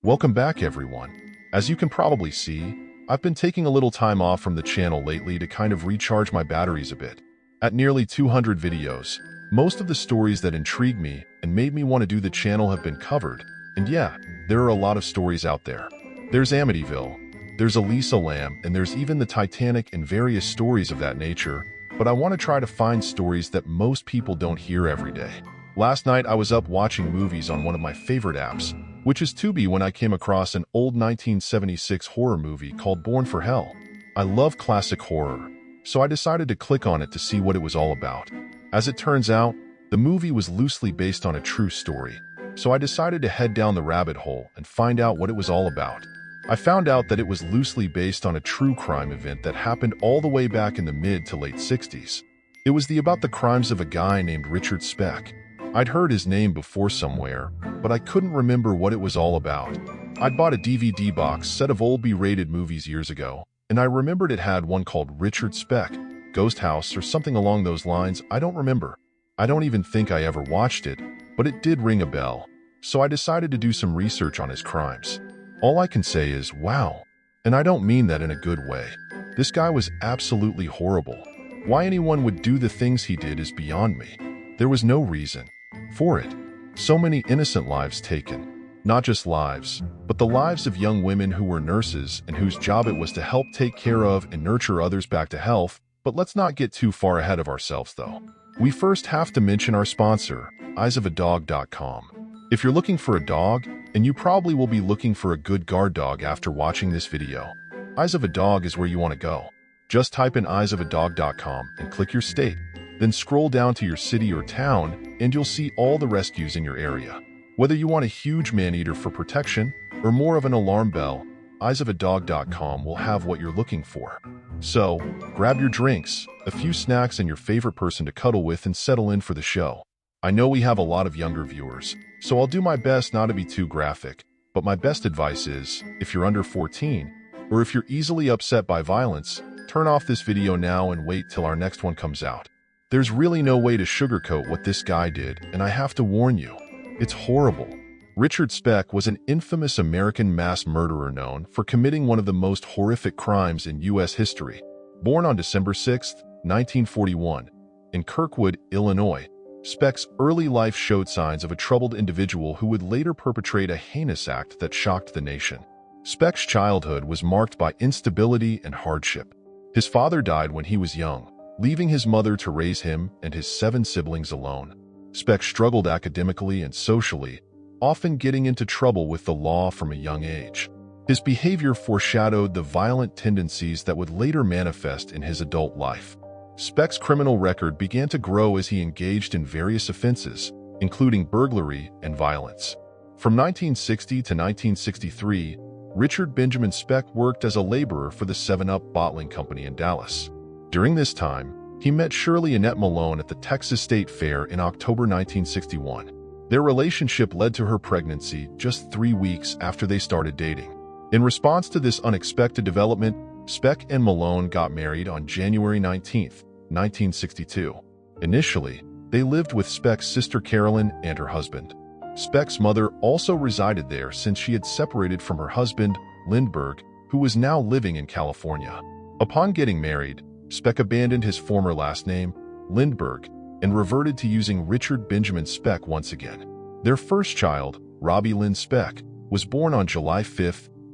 Welcome back, everyone. As you can probably see, I've been taking a little time off from the channel lately to kind of recharge my batteries a bit. At nearly 200 videos, most of the stories that intrigued me and made me want to do the channel have been covered. And yeah, there are a lot of stories out there. There's Amityville, there's Elisa Lam, and there's even the Titanic and various stories of that nature, but I want to try to find stories that most people don't hear every day. Last night I was up watching movies on one of my favorite apps, which is Tubi, when I came across an old 1976 horror movie called Born for Hell. I love classic horror, so I decided to click on it to see what it was all about. As it turns out, the movie was loosely based on a true story, so I decided to head down the rabbit hole and find out what it was all about. I found out that it was loosely based on a true crime event that happened all the way back in the mid to late 60s. It was about the crimes of a guy named Richard Speck. I'd heard his name before somewhere, but I couldn't remember what it was all about. I'd bought a DVD box set of old B-rated movies years ago, and I remembered it had one called Richard Speck, Ghost House, or something along those lines. I don't remember. I don't even think I ever watched it, but it did ring a bell, so I decided to do some research on his crimes. All I can say is, wow. And I don't mean that in a good way. This guy was absolutely horrible. Why anyone would do the things he did is beyond me. There was no reason for it. So many innocent lives taken. Not just lives, but the lives of young women who were nurses and whose job it was to help take care of and nurture others back to health. But let's not get too far ahead of ourselves, though. We first have to mention our sponsor, eyesofadog.com. If you're looking for a dog, and you probably will be looking for a good guard dog after watching this video, Eyes of a Dog is where you want to go. Just type in eyesofadog.com and click your state. Then scroll down to your city or town, and you'll see all the rescues in your area. Whether you want a huge man-eater for protection or more of an alarm bell, eyesofadog.com will have what you're looking for. So, grab your drinks, a few snacks, and your favorite person to cuddle with and settle in for the show. I know we have a lot of younger viewers, so I'll do my best not to be too graphic, but my best advice is, if you're under 14, or if you're easily upset by violence, turn off this video now and wait till our next one comes out. There's really no way to sugarcoat what this guy did, and I have to warn you, it's horrible. Richard Speck was an infamous American mass murderer known for committing one of the most horrific crimes in U.S. history. Born on December 6, 1941, in Kirkwood, Illinois, Speck's early life showed signs of a troubled individual who would later perpetrate a heinous act that shocked the nation. Speck's childhood was marked by instability and hardship. His father died when he was young, leaving his mother to raise him and his 7 siblings alone. Speck struggled academically and socially, often getting into trouble with the law from a young age. His behavior foreshadowed the violent tendencies that would later manifest in his adult life. Speck's criminal record began to grow as he engaged in various offenses, including burglary and violence. From 1960 to 1963, Richard Benjamin Speck worked as a laborer for the 7-Up bottling company in Dallas. During this time, he met Shirley Annette Malone at the Texas State Fair in October 1961. Their relationship led to her pregnancy just 3 weeks after they started dating. In response to this unexpected development, Speck and Malone got married on January 19, 1962. Initially, they lived with Speck's sister Carolyn and her husband. Speck's mother also resided there since she had separated from her husband, Lindbergh, who was now living in California. Upon getting married, Speck abandoned his former last name, Lindbergh, and reverted to using Richard Benjamin Speck once again. Their first child, Robbie Lynn Speck, was born on July 5,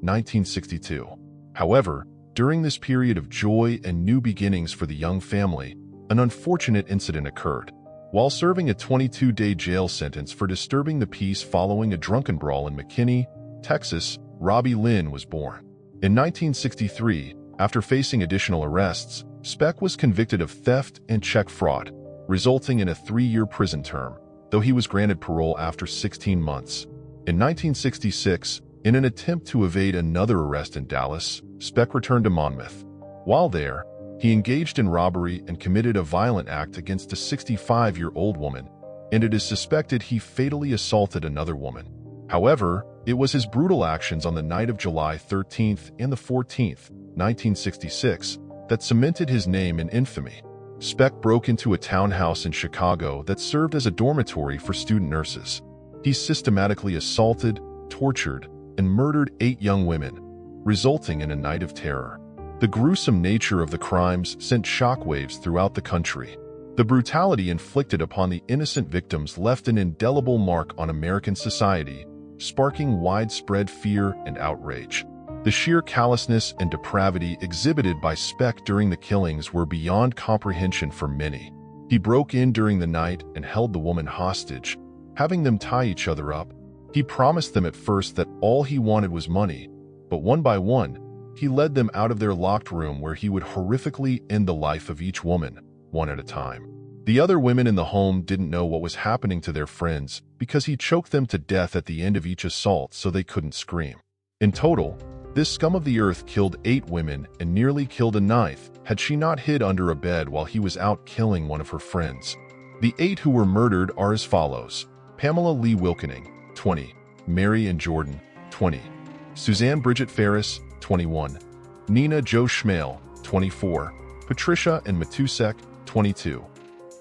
1962. However, during this period of joy and new beginnings for the young family, an unfortunate incident occurred. While serving a 22-day jail sentence for disturbing the peace following a drunken brawl in McKinney, Texas, Robbie Lynn was born. In 1963, after facing additional arrests, Speck was convicted of theft and check fraud, resulting in a 3-year prison term, though he was granted parole after 16 months. In 1966, in an attempt to evade another arrest in Dallas, Speck returned to Monmouth. While there, he engaged in robbery and committed a violent act against a 65-year-old woman, and it is suspected he fatally assaulted another woman. However, it was his brutal actions on the night of July 13th and the 14th, 1966, that cemented his name in infamy. Speck broke into a townhouse in Chicago that served as a dormitory for student nurses. He systematically assaulted, tortured, and murdered 8 young women, resulting in a night of terror. The gruesome nature of the crimes sent shockwaves throughout the country. The brutality inflicted upon the innocent victims left an indelible mark on American society, sparking widespread fear and outrage. The sheer callousness and depravity exhibited by Speck during the killings were beyond comprehension for many. He broke in during the night and held the woman hostage, having them tie each other up. He promised them at first that all he wanted was money, but one by one, he led them out of their locked room where he would horrifically end the life of each woman, one at a time. The other women in the home didn't know what was happening to their friends because he choked them to death at the end of each assault so they couldn't scream. In total, this scum of the earth killed 8 women and nearly killed a 9th had she not hid under a bed while he was out killing one of her friends. The 8 who were murdered are as follows: Pamela Lee Wilkening, 20, Mary and Jordan, 20, Suzanne Bridget Ferris, 21, Nina Joe Schmale, 24, Patricia and Matusek, 22,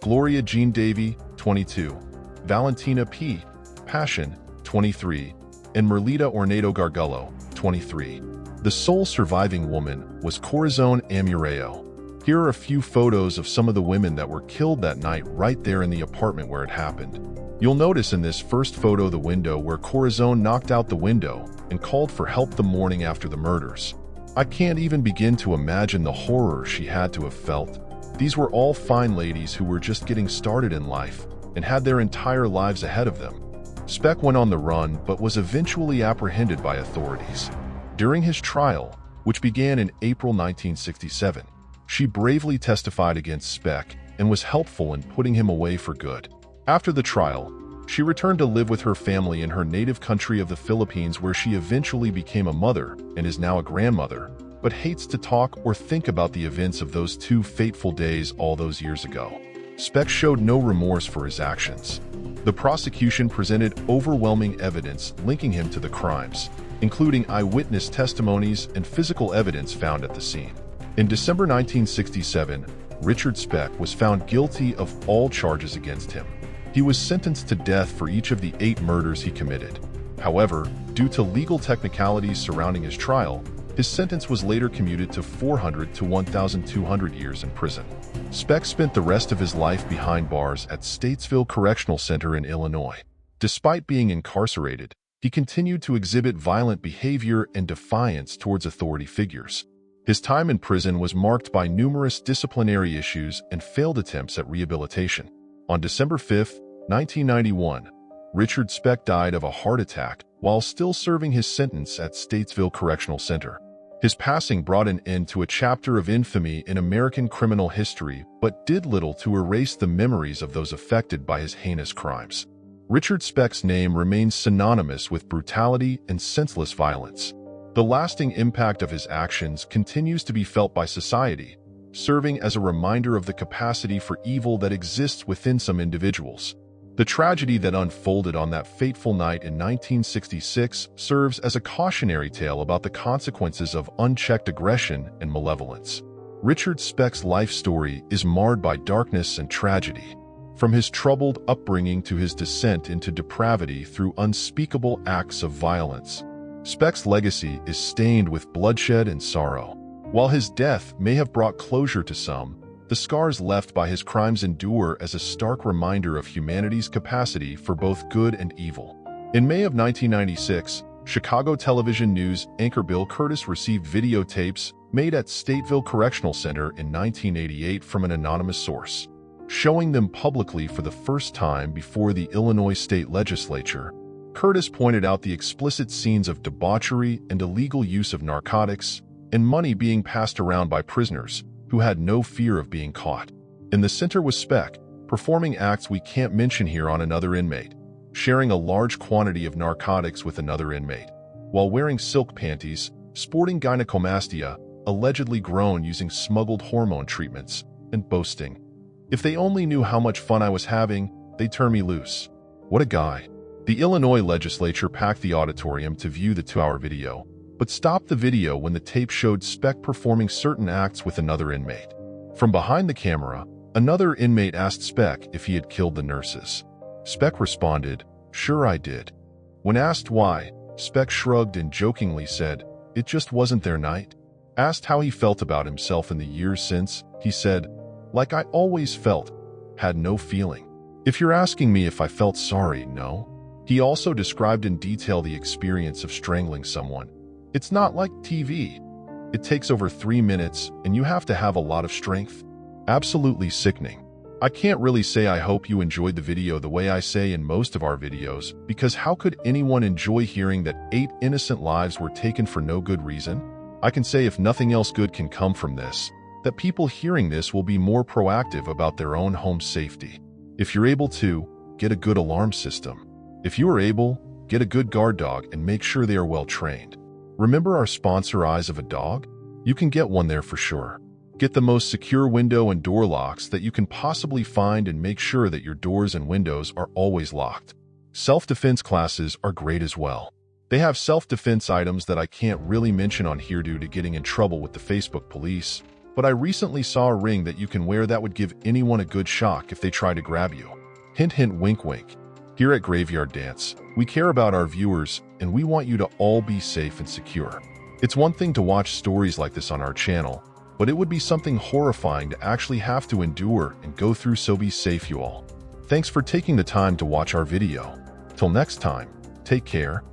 Gloria Jean Davy, 22, Valentina P. Passion, 23, and Merlita Ornado Gargullo, 23. The sole surviving woman was Corazon Amureo. Here are a few photos of some of the women that were killed that night right there in the apartment where it happened. You'll notice in this first photo the window where Corazon knocked out the window and called for help the morning after the murders. I can't even begin to imagine the horror she had to have felt. These were all fine ladies who were just getting started in life and had their entire lives ahead of them. Speck went on the run but was eventually apprehended by authorities. During his trial, which began in April 1967, she bravely testified against Speck and was helpful in putting him away for good. After the trial, she returned to live with her family in her native country of the Philippines, where she eventually became a mother and is now a grandmother, but hates to talk or think about the events of those 2 fateful days all those years ago. Speck showed no remorse for his actions. The prosecution presented overwhelming evidence linking him to the crimes, including eyewitness testimonies and physical evidence found at the scene. In December 1967, Richard Speck was found guilty of all charges against him. He was sentenced to death for each of the 8 murders he committed. However, due to legal technicalities surrounding his trial, his sentence was later commuted to 400 to 1,200 years in prison. Speck spent the rest of his life behind bars at Statesville Correctional Center in Illinois. Despite being incarcerated, he continued to exhibit violent behavior and defiance towards authority figures. His time in prison was marked by numerous disciplinary issues and failed attempts at rehabilitation. On December 5, 1991, Richard Speck died of a heart attack while still serving his sentence at Statesville Correctional Center. His passing brought an end to a chapter of infamy in American criminal history, but did little to erase the memories of those affected by his heinous crimes. Richard Speck's name remains synonymous with brutality and senseless violence. The lasting impact of his actions continues to be felt by society, serving as a reminder of the capacity for evil that exists within some individuals. The tragedy that unfolded on that fateful night in 1966 serves as a cautionary tale about the consequences of unchecked aggression and malevolence. Richard Speck's life story is marred by darkness and tragedy. From his troubled upbringing to his descent into depravity through unspeakable acts of violence, Speck's legacy is stained with bloodshed and sorrow. While his death may have brought closure to some, the scars left by his crimes endure as a stark reminder of humanity's capacity for both good and evil. In May of 1996, Chicago television news anchor Bill Curtis received videotapes made at Statesville Correctional Center in 1988 from an anonymous source. Showing them publicly for the first time before the Illinois State Legislature, Curtis pointed out the explicit scenes of debauchery and illegal use of narcotics and money being passed around by prisoners who had no fear of being caught. In the center was Speck, performing acts we can't mention here on another inmate, sharing a large quantity of narcotics with another inmate, while wearing silk panties, sporting gynecomastia, allegedly grown using smuggled hormone treatments, and boasting, "If they only knew how much fun I was having, they'd turn me loose." What a guy. The Illinois legislature packed the auditorium to view the 2-hour video, but stopped the video when the tape showed Speck performing certain acts with another inmate. From behind the camera, another inmate asked Speck if he had killed the nurses. Speck responded, "Sure I did." When asked why, Speck shrugged and jokingly said, "It just wasn't their night." Asked how he felt about himself in the years since, he said, "Like I always felt, had no feeling. If you're asking me if I felt sorry, no." He also described in detail the experience of strangling someone. "It's not like TV. It takes over 3 minutes and you have to have a lot of strength. Absolutely sickening." I can't really say I hope you enjoyed the video the way I say in most of our videos, because how could anyone enjoy hearing that 8 innocent lives were taken for no good reason? I can say if nothing else good can come from this, that people hearing this will be more proactive about their own home safety. If you're able to, get a good alarm system. If you are able, get a good guard dog and make sure they are well trained. Remember our sponsor, Eyes of a Dog? You can get one there for sure. Get the most secure window and door locks that you can possibly find and make sure that your doors and windows are always locked. Self-defense classes are great as well. They have self-defense items that I can't really mention on here due to getting in trouble with the Facebook police, but I recently saw a ring that you can wear that would give anyone a good shock if they try to grab you. Hint hint wink wink. Here at Graveyard Dance, we care about our viewers and we want you to all be safe and secure. It's one thing to watch stories like this on our channel, but it would be something horrifying to actually have to endure and go through, so be safe you all. Thanks for taking the time to watch our video. Till next time, take care.